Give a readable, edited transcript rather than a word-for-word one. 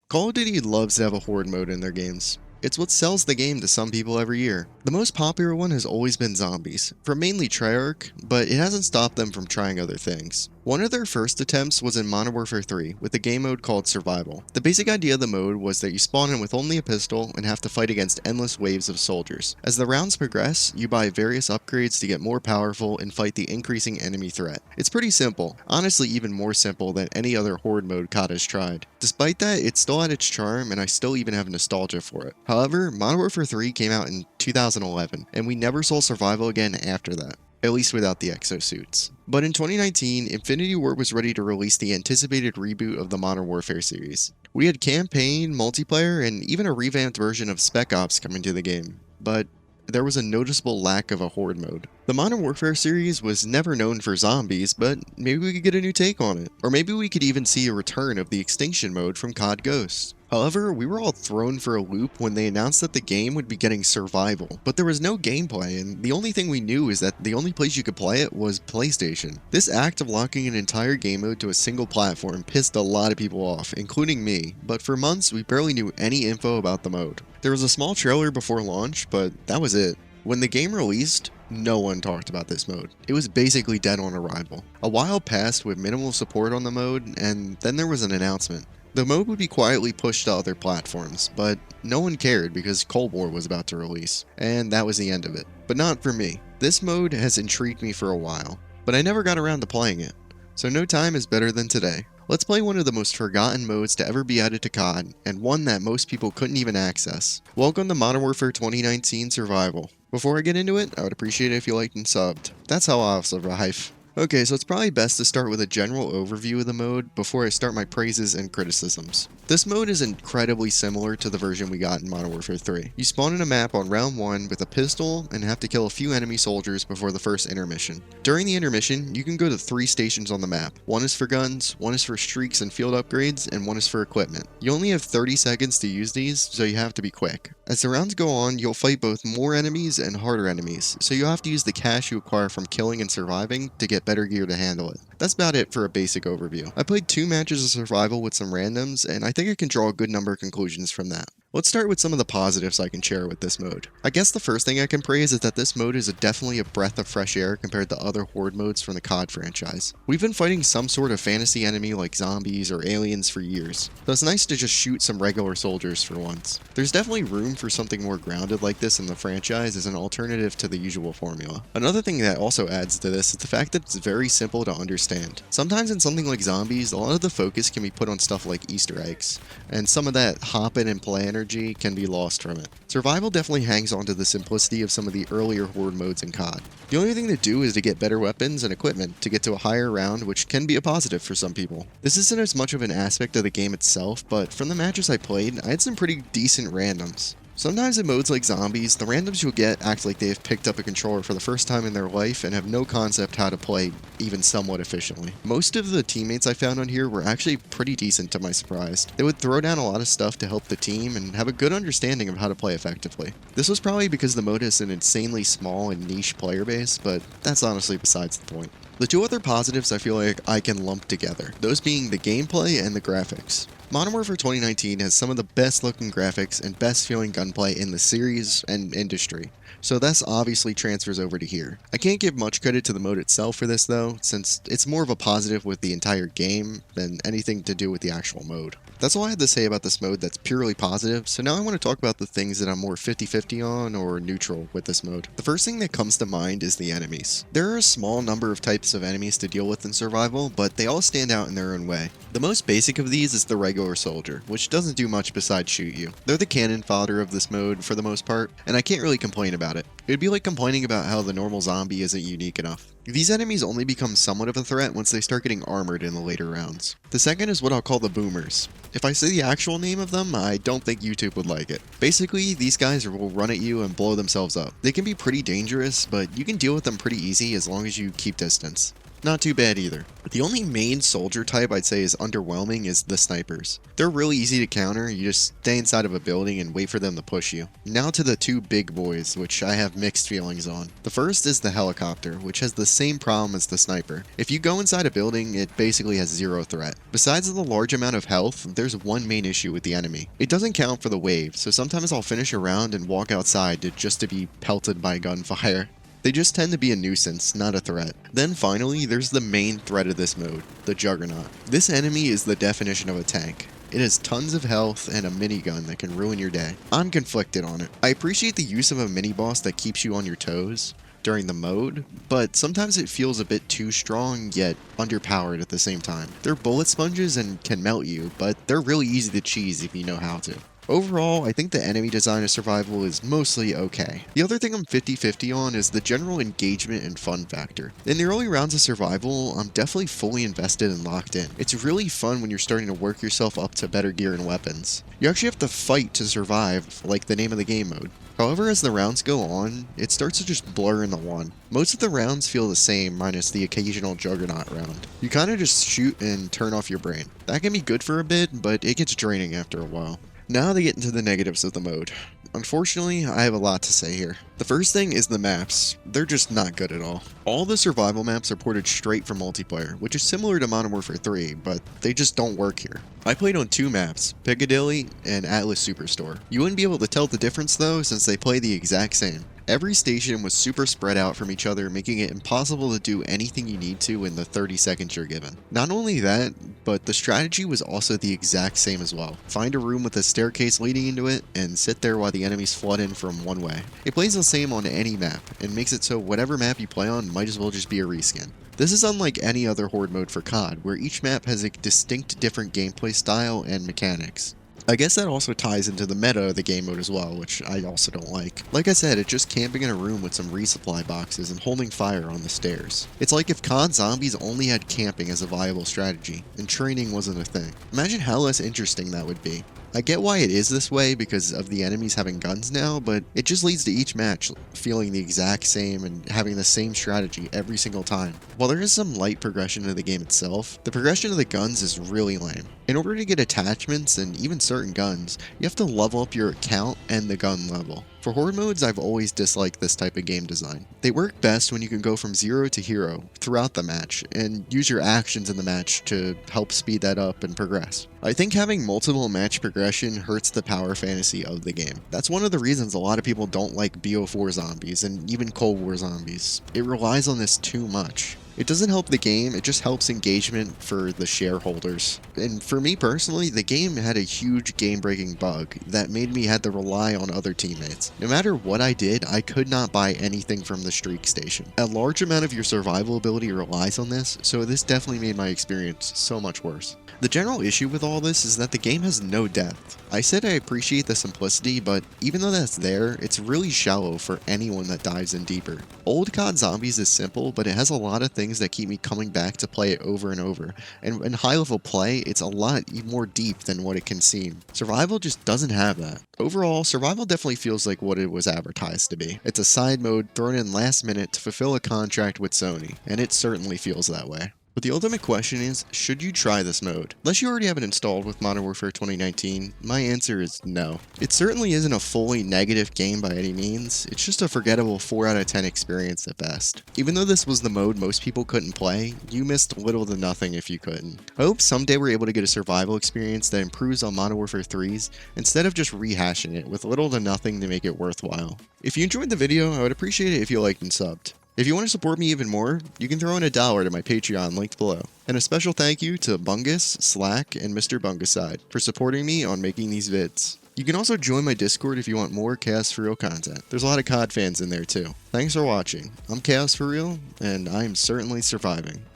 Call of Duty loves to have a horde mode in their games. It's what sells the game to some people every year. The most popular one has always been zombies, from mainly Treyarch, but it hasn't stopped them from trying other things. One of their first attempts was in Modern Warfare 3, with a game mode called Survival. The basic idea of the mode was that you spawn in with only a pistol and have to fight against endless waves of soldiers. As the rounds progress, you buy various upgrades to get more powerful and fight the increasing enemy threat. It's pretty simple, honestly even more simple than any other horde mode COD has tried. Despite that, it still had its charm and I still even have nostalgia for it. However, Modern Warfare 3 came out in 2011, and we never saw Survival again after that. At least without the exosuits. But in 2019, Infinity Ward was ready to release the anticipated reboot of the Modern Warfare series. We had campaign, multiplayer, and even a revamped version of Spec Ops coming to the game. But there was a noticeable lack of a horde mode. The Modern Warfare series was never known for zombies, but maybe we could get a new take on it. Or maybe we could even see a return of the extinction mode from COD Ghosts. However, we were all thrown for a loop when they announced that the game would be getting survival, but there was no gameplay, and the only thing we knew is that the only place you could play it was PlayStation. This act of locking an entire game mode to a single platform pissed a lot of people off, including me, but for months we barely knew any info about the mode. There was a small trailer before launch, but that was it. When the game released, no one talked about this mode. It was basically dead on arrival. A while passed with minimal support on the mode, and then there was an announcement. The mode would be quietly pushed to other platforms, but no one cared because Cold War was about to release, and that was the end of it. But not for me. This mode has intrigued me for a while, but I never got around to playing it, so no time is better than today. Let's play one of the most forgotten modes to ever be added to COD, and one that most people couldn't even access. Welcome to Modern Warfare 2019 Survival. Before I get into it, I would appreciate it if you liked and subbed. That's how I'll survive. Okay, so it's probably best to start with a general overview of the mode before I start my praises and criticisms. This mode is incredibly similar to the version we got in Modern Warfare 3. You spawn in a map on round 1 with a pistol and have to kill a few enemy soldiers before the first intermission. During the intermission, you can go to 3 stations on the map. One is for guns, one is for streaks and field upgrades, and one is for equipment. You only have 30 seconds to use these, so you have to be quick. As the rounds go on, you'll fight both more enemies and harder enemies, so you'll have to use the cash you acquire from killing and surviving to get better gear to handle it. That's about it for a basic overview. I played 2 matches of survival with some randoms, and I think I can draw a good number of conclusions from that. Let's start with some of the positives I can share with this mode. I guess the first thing I can praise is that this mode is definitely a breath of fresh air compared to other horde modes from the COD franchise. We've been fighting some sort of fantasy enemy like zombies or aliens for years, so it's nice to just shoot some regular soldiers for once. There's definitely room for something more grounded like this in the franchise as an alternative to the usual formula. Another thing that also adds to this is the fact that it's very simple to understand. Sometimes in something like zombies, a lot of the focus can be put on stuff like Easter eggs, and some of that hop in and play energy can be lost from it. Survival definitely hangs on to the simplicity of some of the earlier horde modes in COD. The only thing to do is to get better weapons and equipment to get to a higher round, which can be a positive for some people. This isn't as much of an aspect of the game itself, but from the matches I played, I had some pretty decent randoms. Sometimes in modes like zombies, the randoms you'll get act like they have picked up a controller for the first time in their life and have no concept how to play even somewhat efficiently. Most of the teammates I found on here were actually pretty decent to my surprise. They would throw down a lot of stuff to help the team and have a good understanding of how to play effectively. This was probably because the mode has an insanely small and niche player base, but that's honestly besides the point. The 2 other positives I feel like I can lump together, those being the gameplay and the graphics. Modern Warfare 2019 has some of the best looking graphics and best feeling gunplay in the series and industry, so this obviously transfers over to here. I can't give much credit to the mode itself for this though, since it's more of a positive with the entire game than anything to do with the actual mode. That's all I had to say about this mode that's purely positive, so now I want to talk about the things that I'm more 50-50 on or neutral with this mode. The first thing that comes to mind is the enemies. There are a small number of types of enemies to deal with in survival, but they all stand out in their own way. The most basic of these is the regular soldier, which doesn't do much besides shoot you. They're the cannon fodder of this mode for the most part, and I can't really complain about it. It'd be like complaining about how the normal zombie isn't unique enough. These enemies only become somewhat of a threat once they start getting armored in the later rounds. The second is what I'll call the boomers. If I say the actual name of them, I don't think YouTube would like it. Basically, these guys will run at you and blow themselves up. They can be pretty dangerous, but you can deal with them pretty easy as long as you keep distance. Not too bad either. The only main soldier type I'd say is underwhelming is the snipers. They're really easy to counter, you just stay inside of a building and wait for them to push you. Now to the two big boys, which I have mixed feelings on. The first is the helicopter, which has the same problem as the sniper. If you go inside a building, it basically has zero threat. Besides the large amount of health, there's one main issue with the enemy. It doesn't count for the wave, so sometimes I'll finish a round and walk outside just to be pelted by gunfire. They just tend to be a nuisance, not a threat. Then finally, there's the main threat of this mode, the Juggernaut. This enemy is the definition of a tank. It has tons of health and a minigun that can ruin your day. I'm conflicted on it. I appreciate the use of a mini-boss that keeps you on your toes during the mode, but sometimes it feels a bit too strong yet underpowered at the same time. They're bullet sponges and can melt you, but they're really easy to cheese if you know how to. Overall, I think the enemy design of survival is mostly okay. The other thing I'm 50-50 on is the general engagement and fun factor. In the early rounds of survival, I'm definitely fully invested and locked in. It's really fun when you're starting to work yourself up to better gear and weapons. You actually have to fight to survive, like the name of the game mode. However, as the rounds go on, it starts to just blur into one. Most of the rounds feel the same, minus the occasional Juggernaut round. You kinda just shoot and turn off your brain. That can be good for a bit, but it gets draining after a while. Now to get into the negatives of the mode. Unfortunately, I have a lot to say here. The first thing is the maps. They're just not good at all. All the survival maps are ported straight from multiplayer, which is similar to Modern Warfare 3, but they just don't work here. I played on two maps, Piccadilly and Atlas Superstore. You wouldn't be able to tell the difference though, since they play the exact same. Every station was super spread out from each other, making it impossible to do anything you need to in the 30 seconds you're given. Not only that, but the strategy was also the exact same as well. Find a room with a staircase leading into it, and sit there while the enemies flood in from one way. It plays the same on any map, and makes it so whatever map you play on might as well just be a reskin. This is unlike any other horde mode for COD, where each map has a distinct different gameplay style and mechanics. I guess that also ties into the meta of the game mode as well, which I also don't like. Like I said, it's just camping in a room with some resupply boxes and holding fire on the stairs. It's like if COD Zombies only had camping as a viable strategy, and training wasn't a thing. Imagine how less interesting that would be. I get why it is this way because of the enemies having guns now, but it just leads to each match feeling the exact same and having the same strategy every single time. While there is some light progression to the game itself, the progression of the guns is really lame. In order to get attachments and even certain guns, you have to level up your account and the gun level. For horde modes, I've always disliked this type of game design. They work best when you can go from 0 to hero throughout the match, and use your actions in the match to help speed that up and progress. I think having multiple match progression hurts the power fantasy of the game. That's one of the reasons a lot of people don't like BO4 zombies and even Cold War zombies. It relies on this too much. It doesn't help the game, it just helps engagement for the shareholders. And for me personally, the game had a huge game-breaking bug that made me have to rely on other teammates. No matter what I did, I could not buy anything from the streak station. A large amount of your survival ability relies on this, so this definitely made my experience so much worse. The general issue with all this is that the game has no depth. I said I appreciate the simplicity, but even though that's there, it's really shallow for anyone that dives in deeper. Old COD Zombies is simple, but it has a lot of things that keep me coming back to play it over and over. And in high level play, it's a lot more deep than what it can seem. Survival just doesn't have that. Overall, Survival definitely feels like what it was advertised to be. It's a side mode thrown in last minute to fulfill a contract with Sony, and it certainly feels that way. But the ultimate question is, should you try this mode? Unless you already have it installed with Modern Warfare 2019, my answer is no. It certainly isn't a fully negative game by any means, it's just a forgettable 4 out of 10 experience at best. Even though this was the mode most people couldn't play, you missed little to nothing if you couldn't. I hope someday we're able to get a survival experience that improves on Modern Warfare 3's, instead of just rehashing it with little to nothing to make it worthwhile. If you enjoyed the video, I would appreciate it if you liked and subbed. If you want to support me even more, you can throw in $1 to my Patreon linked below. And a special thank you to Bungus, Slack, and Mr. Bunguside for supporting me on making these vids. You can also join my Discord if you want more Chaos For Real content. There's a lot of COD fans in there too. Thanks for watching. I'm Chaos For Real, and I'm certainly surviving.